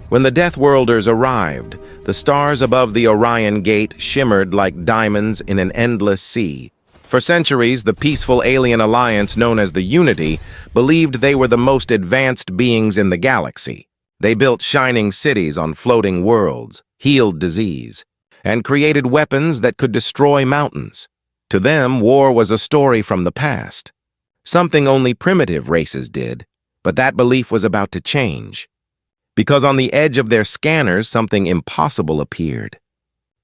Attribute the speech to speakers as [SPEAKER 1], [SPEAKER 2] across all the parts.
[SPEAKER 1] When the Deathworlders arrived, the stars above the Orion Gate shimmered like diamonds in an endless sea. For centuries, the peaceful alien alliance known as the Unity believed they were the most advanced beings in the galaxy. They built shining cities on floating worlds, healed disease, and created weapons that could destroy mountains. To them, war was a story from the past. Something only primitive races did, but that belief was about to change. Because on the edge of their scanners, something impossible appeared.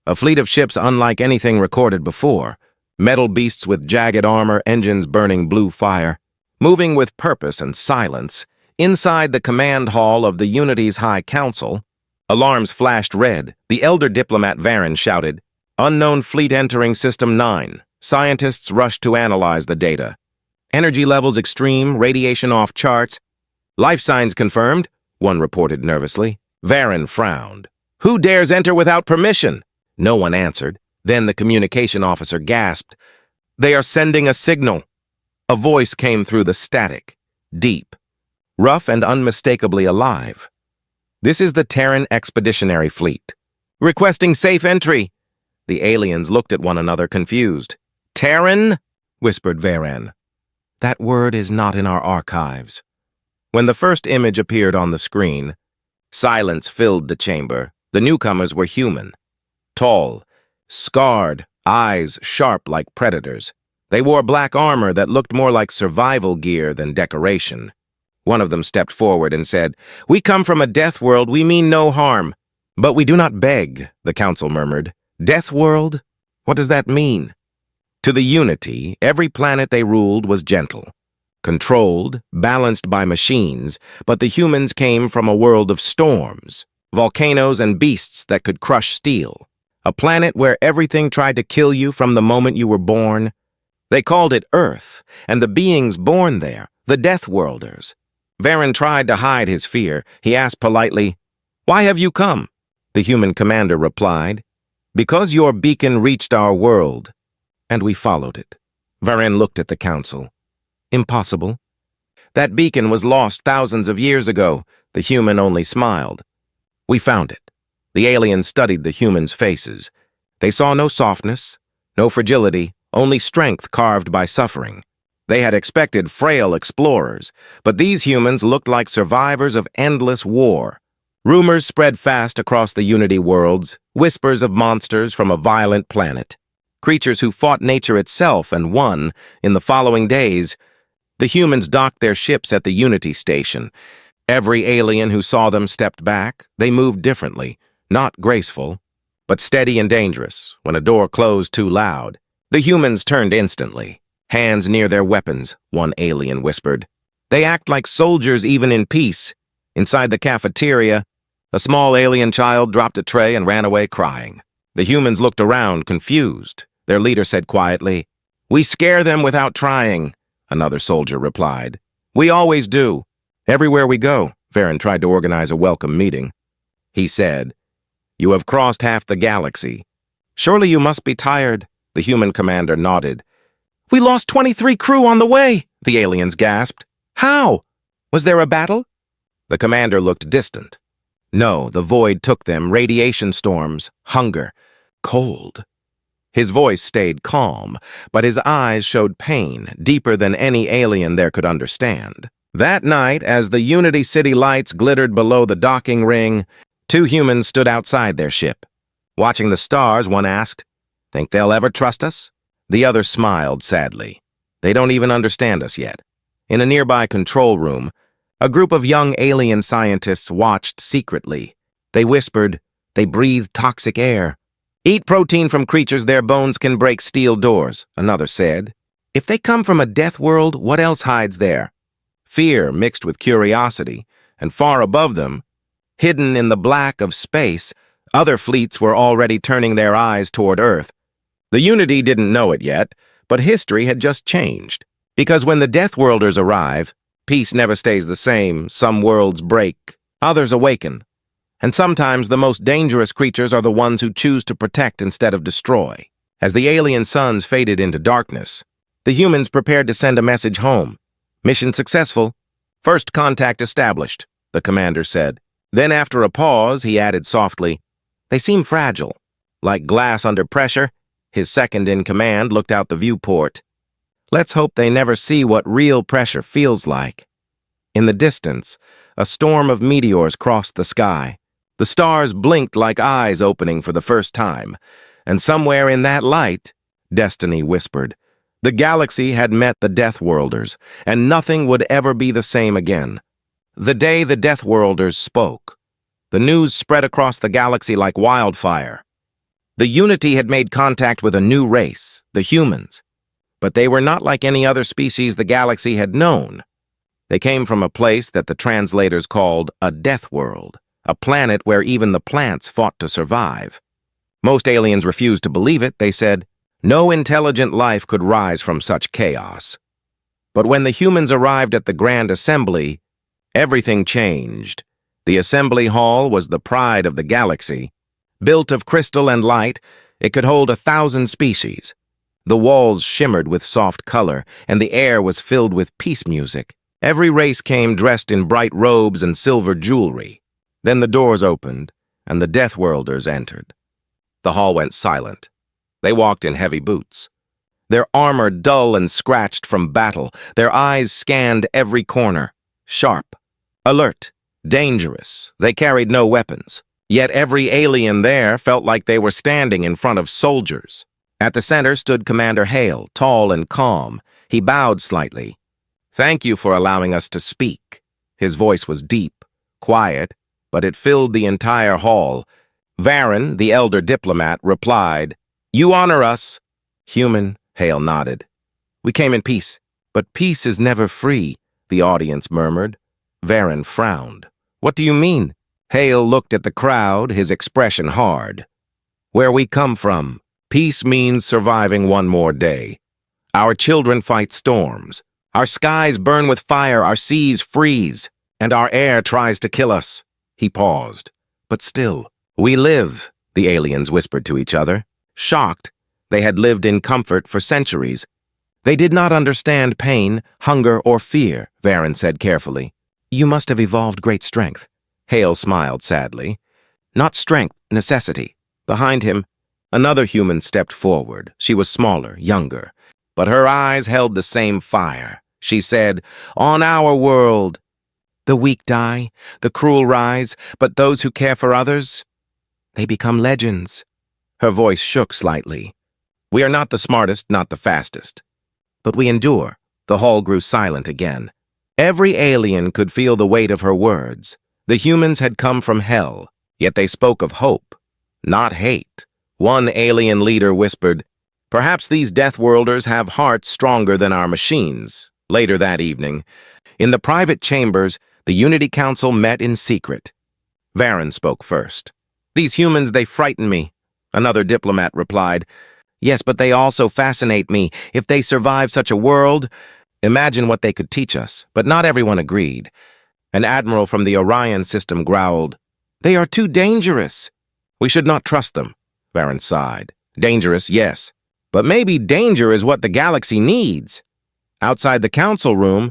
[SPEAKER 1] A fleet of ships unlike anything recorded before, metal beasts with jagged armor, engines burning blue fire, moving with purpose and silence. Inside the command hall of the Unity's High Council, alarms flashed red. The elder diplomat Varen shouted, "Unknown fleet entering System 9. Scientists rushed to analyze the data. Energy levels extreme, radiation off charts. Life signs confirmed," one reported nervously. Varen frowned. "Who dares enter without permission?" No one answered. Then the communication officer gasped. "They are sending a signal." A voice came through the static, deep, rough and unmistakably alive. "This is the Terran Expeditionary Fleet. Requesting safe entry." The aliens looked at one another, confused. "Terran?" whispered Varen. "That word is not in our archives." When the first image appeared on the screen, silence filled the chamber. The newcomers were human. Tall, scarred, eyes sharp like predators. They wore black armor that looked more like survival gear than decoration. One of them stepped forward and said, "We come from a death world. We mean no harm." "But we do not beg," the council murmured. "Death world? What does that mean?" To the Unity, every planet they ruled was gentle, controlled, balanced by machines, but the humans came from a world of storms, volcanoes and beasts that could crush steel. A planet where everything tried to kill you from the moment you were born. They called it Earth, and the beings born there, the Deathworlders. Varen tried to hide his fear. He asked politely, "Why have you come?" The human commander replied, "Because your beacon reached our world, and we followed it." Varen looked at the council. "Impossible. That beacon was lost thousands of years ago." The human only smiled. "We found it." The aliens studied the humans' faces. They saw no softness, no fragility, only strength carved by suffering. They had expected frail explorers, but these humans looked like survivors of endless war. Rumors spread fast across the Unity worlds, whispers of monsters from a violent planet, creatures who fought nature itself and won. In the following days, the humans docked their ships at the Unity station. Every alien who saw them stepped back. They moved differently, not graceful, but steady and dangerous. When a door closed too loud, the humans turned instantly. "Hands near their weapons," one alien whispered. "They act like soldiers even in peace." Inside the cafeteria, a small alien child dropped a tray and ran away crying. The humans looked around, confused. Their leader said quietly, "We scare them without trying," another soldier replied. "We always do. Everywhere we go." Varen tried to organize a welcome meeting. He said, "You have crossed half the galaxy. Surely you must be tired." The human commander nodded. "We lost 23 crew on the way," the aliens gasped. "How? Was there a battle?" The commander looked distant. "No, the void took them, radiation storms, hunger, cold." His voice stayed calm, but his eyes showed pain, deeper than any alien there could understand. That night, as the Unity City lights glittered below the docking ring, two humans stood outside their ship. Watching the stars, one asked, "Think they'll ever trust us?" The other smiled sadly. "They don't even understand us yet." In a nearby control room, a group of young alien scientists watched secretly. They whispered, "They breathe toxic air. Eat protein from creatures their bones can break steel doors," another said. "If they come from a death world, what else hides there?" Fear mixed with curiosity, and far above them, hidden in the black of space, other fleets were already turning their eyes toward Earth. The Unity didn't know it yet, but history had just changed. Because when the Deathworlders arrive, peace never stays the same. Some worlds break, others awaken. And sometimes the most dangerous creatures are the ones who choose to protect instead of destroy. As the alien suns faded into darkness, the humans prepared to send a message home. "Mission successful. First contact established," the commander said. Then after a pause, he added softly, "They seem fragile. Like glass under pressure." His second-in-command looked out the viewport. "Let's hope they never see what real pressure feels like." In the distance, a storm of meteors crossed the sky. The stars blinked like eyes opening for the first time, and somewhere in that light, destiny whispered, the galaxy had met the Deathworlders, and nothing would ever be the same again. The day the Deathworlders spoke, the news spread across the galaxy like wildfire. The Unity had made contact with a new race, the humans, but they were not like any other species the galaxy had known. They came from a place that the translators called a Deathworld, a planet where even the plants fought to survive. Most aliens refused to believe it. They said, no intelligent life could rise from such chaos. But when the humans arrived at the Grand Assembly, everything changed. The assembly hall was the pride of the galaxy. Built of crystal and light, it could hold 1,000 species. The walls shimmered with soft color, and the air was filled with peace music. Every race came dressed in bright robes and silver jewelry. Then the doors opened, and the Deathworlders entered. The hall went silent. They walked in heavy boots. Their armor dull and scratched from battle. Their eyes scanned every corner. Sharp, alert, dangerous. They carried no weapons. Yet every alien there felt like they were standing in front of soldiers. At the center stood Commander Hale, tall and calm. He bowed slightly. "Thank you for allowing us to speak." His voice was deep, quiet, but it filled the entire hall. Varen, the elder diplomat, replied, "You honor us." "Human," Hale nodded. "We came in peace." "But peace is never free," the audience murmured. Varen frowned. "What do you mean?" Hale looked at the crowd, his expression hard. "Where we come from, peace means surviving one more day. Our children fight storms. Our skies burn with fire, our seas freeze, and our air tries to kill us." He paused. "But still, we live," the aliens whispered to each other. Shocked, they had lived in comfort for centuries. "They did not understand pain, hunger, or fear," Varen said carefully. "You must have evolved great strength." Hale smiled sadly. "Not strength, necessity." Behind him, another human stepped forward. She was smaller, younger, but her eyes held the same fire. She said, "On our world, the weak die, the cruel rise, but those who care for others, they become legends." Her voice shook slightly. "We are not the smartest, not the fastest, but we endure." The hall grew silent again. Every alien could feel the weight of her words. The humans had come from hell, yet they spoke of hope, not hate. One alien leader whispered, "Perhaps these Deathworlders have hearts stronger than our machines." Later that evening, in the private chambers, the Unity Council met in secret. Varen spoke first. "These humans, they frighten me," another diplomat replied. "Yes, but they also fascinate me. If they survive such a world, imagine what they could teach us." But not everyone agreed. An admiral from the Orion system growled, "They are too dangerous." "We should not trust them," Varen sighed. "Dangerous, yes, but maybe danger is what the galaxy needs." Outside the council room,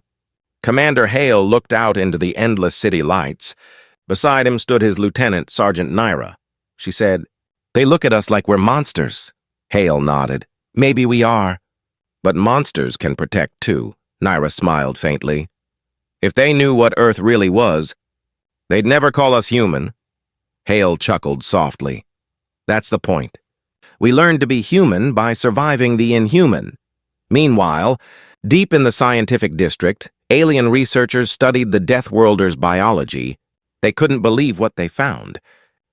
[SPEAKER 1] Commander Hale looked out into the endless city lights. Beside him stood his lieutenant, Sergeant Naira. She said, "They look at us like we're monsters." Hale nodded. "Maybe we are. But monsters can protect too." Naira smiled faintly. "If they knew what Earth really was, they'd never call us human." Hale chuckled softly. "That's the point. We learned to be human by surviving the inhuman." Meanwhile, deep in the scientific district, alien researchers studied the Deathworlders' biology. They couldn't believe what they found.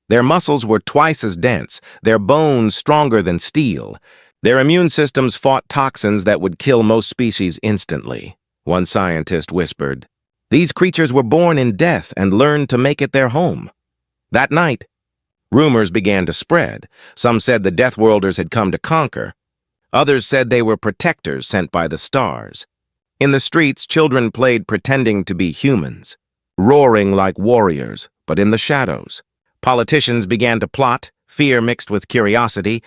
[SPEAKER 1] Their muscles were twice as dense, their bones stronger than steel. Their immune systems fought toxins that would kill most species instantly. One scientist whispered, "These creatures were born in death and learned to make it their home." That night, rumors began to spread. Some said the Deathworlders had come to conquer. Others said they were protectors sent by the stars. In the streets, children played pretending to be humans, roaring like warriors, but in the shadows. Politicians began to plot, fear mixed with curiosity,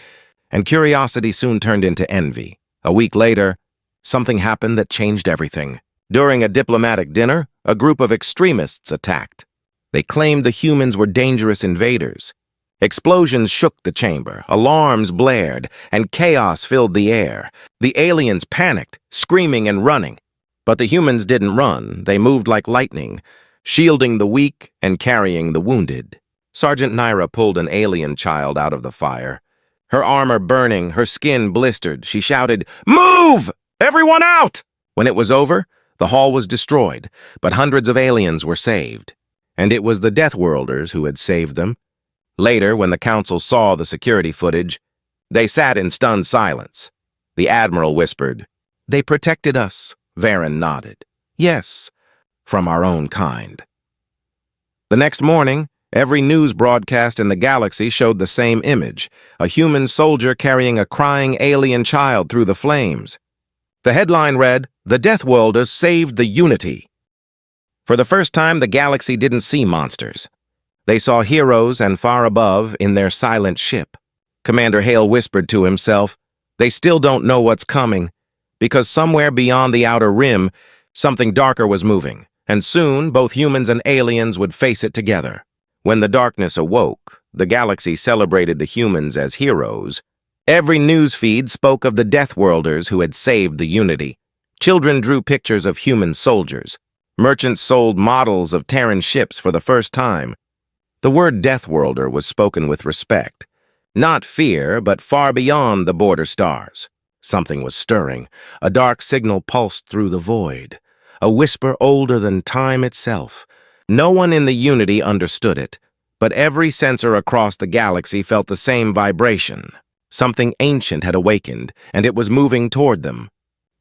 [SPEAKER 1] and curiosity soon turned into envy. A week later, something happened that changed everything. During a diplomatic dinner, a group of extremists attacked. They claimed the humans were dangerous invaders. Explosions shook the chamber, alarms blared, and chaos filled the air. The aliens panicked, screaming and running. But the humans didn't run. They moved like lightning, shielding the weak and carrying the wounded. Sergeant Naira pulled an alien child out of the fire. Her armor burning, her skin blistered, she shouted, "Move! Everyone out!" When it was over, the hall was destroyed, but hundreds of aliens were saved. And it was the Deathworlders who had saved them. Later, when the council saw the security footage, they sat in stunned silence. The Admiral whispered, "They protected us." Varen nodded. "Yes, from our own kind." The next morning, every news broadcast in the galaxy showed the same image, a human soldier carrying a crying alien child through the flames. The headline read, "The Deathworlders saved the Unity." For the first time, the galaxy didn't see monsters. They saw heroes and far above in their silent ship. Commander Hale whispered to himself, "They still don't know what's coming," because somewhere beyond the outer rim, something darker was moving, and soon both humans and aliens would face it together. When the darkness awoke, the galaxy celebrated the humans as heroes. Every news feed spoke of the Deathworlders who had saved the Unity. Children drew pictures of human soldiers. Merchants sold models of Terran ships for the first time. The word Deathworlder was spoken with respect. Not fear, but far beyond the border stars. Something was stirring. A dark signal pulsed through the void. A whisper older than time itself. No one in the Unity understood it, but every sensor across the galaxy felt the same vibration. Something ancient had awakened, and it was moving toward them.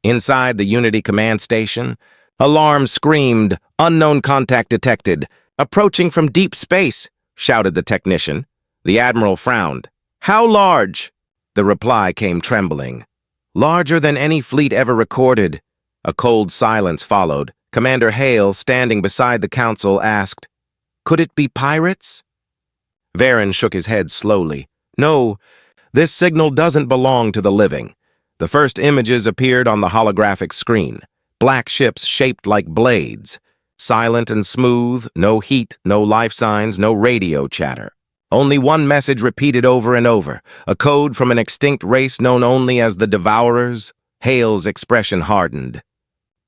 [SPEAKER 1] Inside the Unity command station, alarms screamed, "Unknown contact detected. Approaching from deep space," shouted the technician. The Admiral frowned. "How large?" The reply came trembling. "Larger than any fleet ever recorded." A cold silence followed. Commander Hale, standing beside the council, asked, "Could it be pirates?" Varen shook his head slowly. "No, this signal doesn't belong to the living." The first images appeared on the holographic screen. Black ships shaped like blades. Silent and smooth, no heat, no life signs, no radio chatter. Only one message repeated over and over, a code from an extinct race known only as the Devourers. Hale's expression hardened.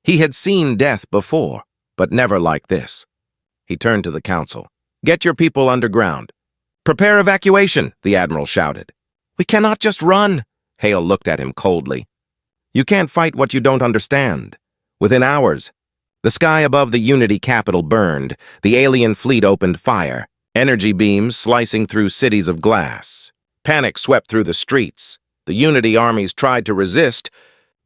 [SPEAKER 1] He had seen death before, but never like this. He turned to the council. "Get your people underground." "Prepare evacuation," the Admiral shouted. "We cannot just run." Hale looked at him coldly. "You can't fight what you don't understand." Within hours, the sky above the Unity capital burned. The alien fleet opened fire, energy beams slicing through cities of glass. Panic swept through the streets. The Unity armies tried to resist,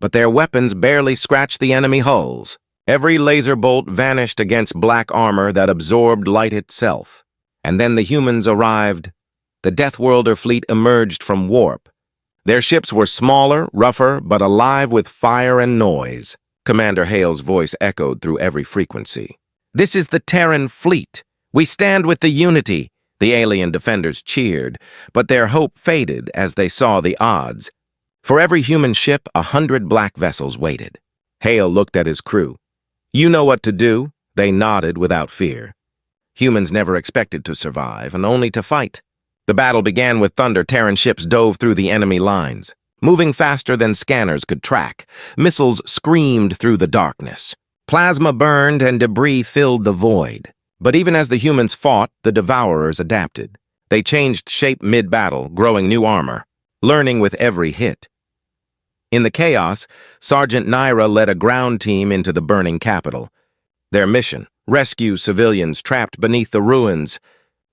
[SPEAKER 1] but their weapons barely scratched the enemy hulls. Every laser bolt vanished against black armor that absorbed light itself. And then the humans arrived. The Deathworlder fleet emerged from warp. Their ships were smaller, rougher, but alive with fire and noise. Commander Hale's voice echoed through every frequency. "This is the Terran fleet. We stand with the Unity." The alien defenders cheered, but their hope faded as they saw the odds. For every human ship, 100 black vessels waited. Hale looked at his crew. "You know what to do." They nodded without fear. Humans never expected to survive, and only to fight. The battle began with thunder. Terran ships dove through the enemy lines, moving faster than scanners could track. Missiles screamed through the darkness. Plasma burned and debris filled the void. But even as the humans fought, the Devourers adapted. They changed shape mid-battle, growing new armor, learning with every hit. In the chaos, Sergeant Naira led a ground team into the burning capital. Their mission: rescue civilians trapped beneath the ruins.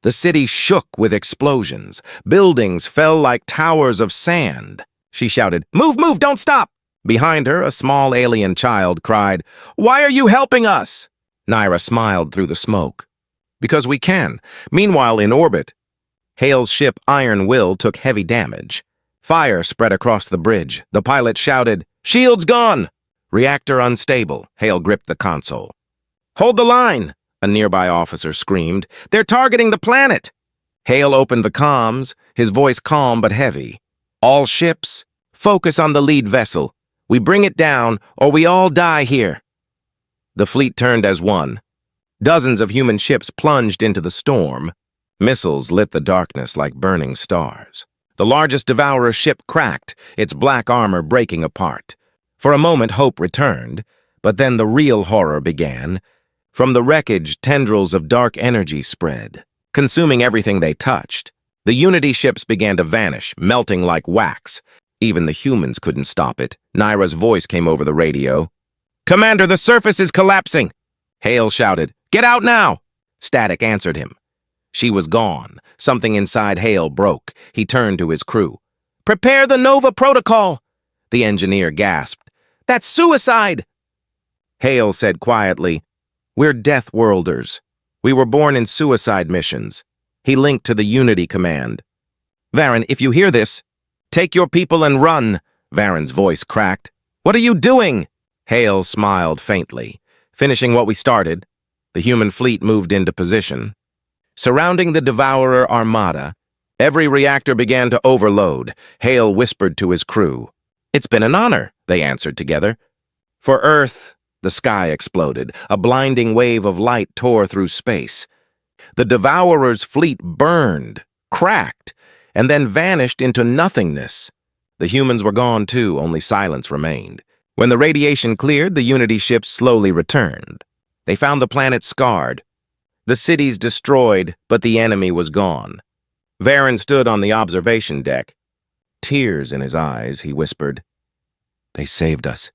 [SPEAKER 1] The city shook with explosions. Buildings fell like towers of sand. She shouted, "Move, move, don't stop!" Behind her, a small alien child cried, "Why are you helping us?" Naira smiled through the smoke. "Because we can." Meanwhile, in orbit, Hale's ship Iron Will took heavy damage. Fire spread across the bridge. The pilot shouted, "Shields gone!" "Reactor unstable." Hale gripped the console. "Hold the line!" a nearby officer screamed. "They're targeting the planet!" Hale opened the comms, his voice calm but heavy. "All ships, focus on the lead vessel. We bring it down, or we all die here." The fleet turned as one. Dozens of human ships plunged into the storm. Missiles lit the darkness like burning stars. The largest Devourer ship cracked, its black armor breaking apart. For a moment, hope returned, but then the real horror began. From the wreckage, tendrils of dark energy spread, consuming everything they touched. The Unity ships began to vanish, melting like wax. Even the humans couldn't stop it. Naira's voice came over the radio. "Commander, the surface is collapsing!" Hale shouted, "Get out now!" Static answered him. She was gone. Something inside Hale broke. He turned to his crew. "Prepare the Nova Protocol!" The engineer gasped. "That's suicide!" Hale said quietly, "We're Deathworlders. We were born in suicide missions." He linked to the Unity command. "Varen, if you hear this, take your people and run." Varen's voice cracked. "What are you doing?" Hale smiled faintly. "Finishing what we started." The human fleet moved into position. Surrounding the Devourer armada, every reactor began to overload. Hale whispered to his crew. "It's been an honor," they answered together. For Earth, the sky exploded. A blinding wave of light tore through space. The Devourer's fleet burned, cracked, and then vanished into nothingness. The humans were gone too, only silence remained. When the radiation cleared, the Unity ships slowly returned. They found the planet scarred. The cities destroyed, but the enemy was gone. Varen stood on the observation deck. Tears in his eyes, he whispered. "They saved us."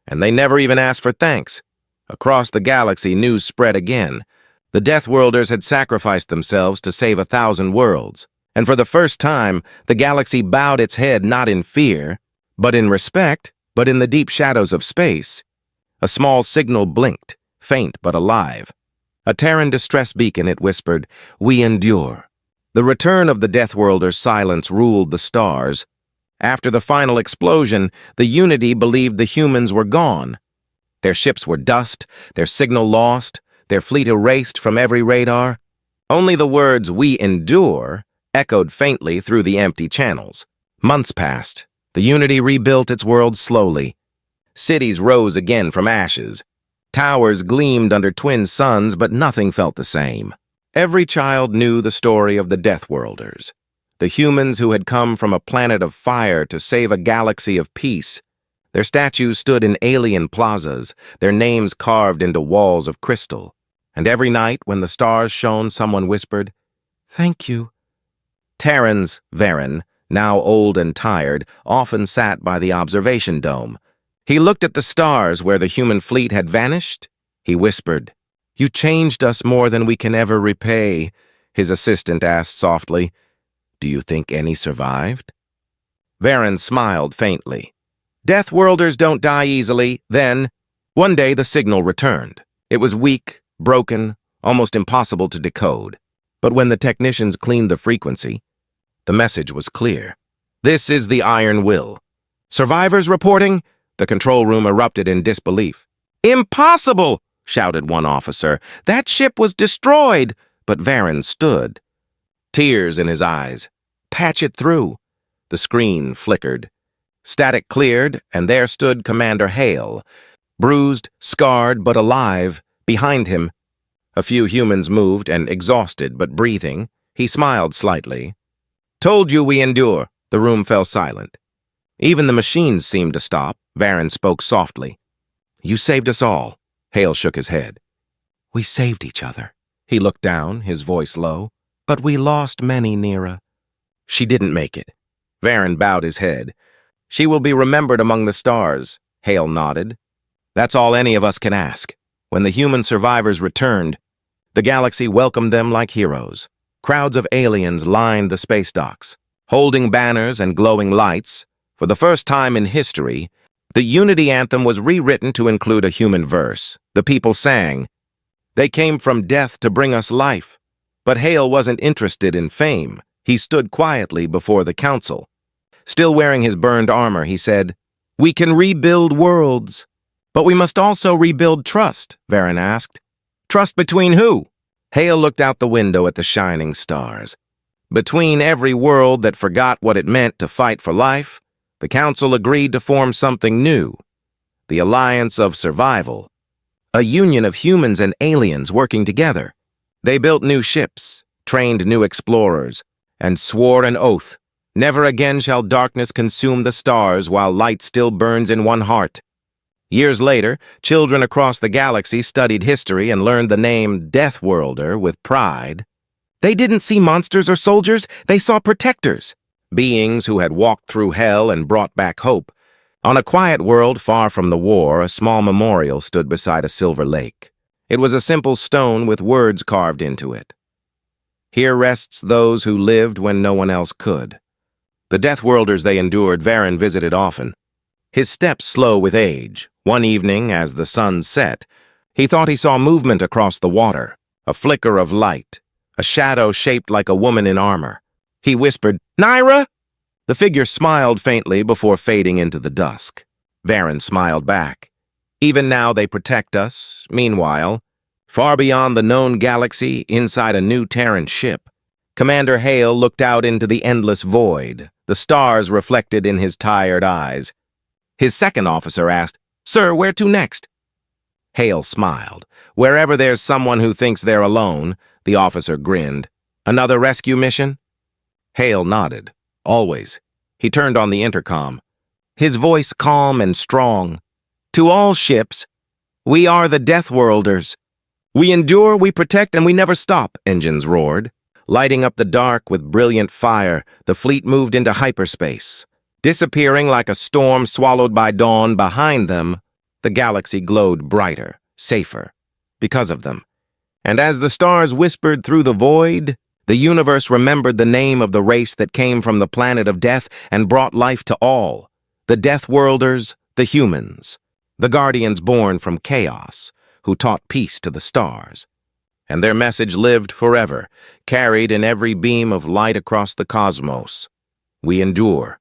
[SPEAKER 1] And they never even asked for thanks. Across the galaxy, news spread again. The Deathworlders had sacrificed themselves to save 1,000 worlds. And for the first time, the galaxy bowed its head not in fear, but in respect, but in the deep shadows of space. A small signal blinked, faint but alive. A Terran distress beacon, it whispered, "We endure." The return of the Deathworlders' silence ruled the stars. After the final explosion, the Unity believed the humans were gone. Their ships were dust, their signal lost, their fleet erased from every radar. Only the words, "We endure," echoed faintly through the empty channels. Months passed. The Unity rebuilt its world slowly. Cities rose again from ashes. Towers gleamed under twin suns, but nothing felt the same. Every child knew the story of the Deathworlders, the humans who had come from a planet of fire to save a galaxy of peace. Their statues stood in alien plazas, their names carved into walls of crystal. And every night, when the stars shone, someone whispered, "Thank you." Terrans, Varen, now old and tired, often sat by the observation dome. He looked at the stars where the human fleet had vanished. He whispered, "You changed us more than we can ever repay," his assistant asked softly. "Do you think any survived?" Varen smiled faintly. "Deathworlders don't die easily." Then, one day the signal returned. It was weak, broken, almost impossible to decode. But when the technicians cleaned the frequency, the message was clear. "This is the Iron Will." "Survivors reporting?" The control room erupted in disbelief. "Impossible!" shouted one officer. "That ship was destroyed!" But Varen stood, tears in his eyes. "Patch it through." The screen flickered. Static cleared, and there stood Commander Hale, bruised, scarred, but alive. Behind him, a few humans moved, and exhausted but breathing. He smiled slightly. "Told you we endure." The room fell silent. Even the machines seemed to stop. Varen spoke softly. "You saved us all." Hale shook his head. "We saved each other." He looked down, his voice low. "But we lost many, Nira." "She didn't make it." Varen bowed his head. "She will be remembered among the stars." Hale nodded. "That's all any of us can ask." When the human survivors returned, the galaxy welcomed them like heroes. Crowds of aliens lined the space docks, holding banners and glowing lights. For the first time in history, the Unity anthem was rewritten to include a human verse. The people sang, "They came from death to bring us life." But Hale wasn't interested in fame. He stood quietly before the council. Still wearing his burned armor, he said, "We can rebuild worlds." "But we must also rebuild trust," Varen asked. "Trust between who?" Hale looked out the window at the shining stars. Between every world that forgot what it meant to fight for life, the council agreed to form something new, the Alliance of Survival. a union of humans and aliens working together. They built new ships, trained new explorers, and swore an oath, never again shall darkness consume the stars while light still burns in one heart. Years later, children across the galaxy studied history and learned the name Deathworlder with pride. They didn't see monsters or soldiers, they saw protectors, beings who had walked through hell and brought back hope. On a quiet world far from the war, a small memorial stood beside a silver lake. It was a simple stone with words carved into it. Here rests those who lived when no one else could. The Deathworlders they endured, Varen visited often. His steps slow with age. One evening, as the sun set, he thought he saw movement across the water, a flicker of light, a shadow shaped like a woman in armor. He whispered, "Naira!" The figure smiled faintly before fading into the dusk. Varen smiled back. Even now they protect us. Meanwhile, far beyond the known galaxy, inside a new Terran ship, Commander Hale looked out into the endless void, the stars reflected in his tired eyes. His second officer asked, "Sir, where to next?" Hale smiled. "Wherever there's someone who thinks they're alone," the officer grinned. "Another rescue mission?" Hale nodded. "Always." He turned on the intercom, his voice calm and strong. "To all ships, we are the Deathworlders. We endure, we protect, and we never stop," engines roared. Lighting up the dark with brilliant fire, the fleet moved into hyperspace. Disappearing like a storm swallowed by dawn behind them, the galaxy glowed brighter, safer, because of them. And as the stars whispered through the void, the universe remembered the name of the race that came from the planet of death and brought life to all. The Deathworlders, the humans. The guardians born from chaos, who taught peace to the stars. And their message lived forever, carried in every beam of light across the cosmos. We endure.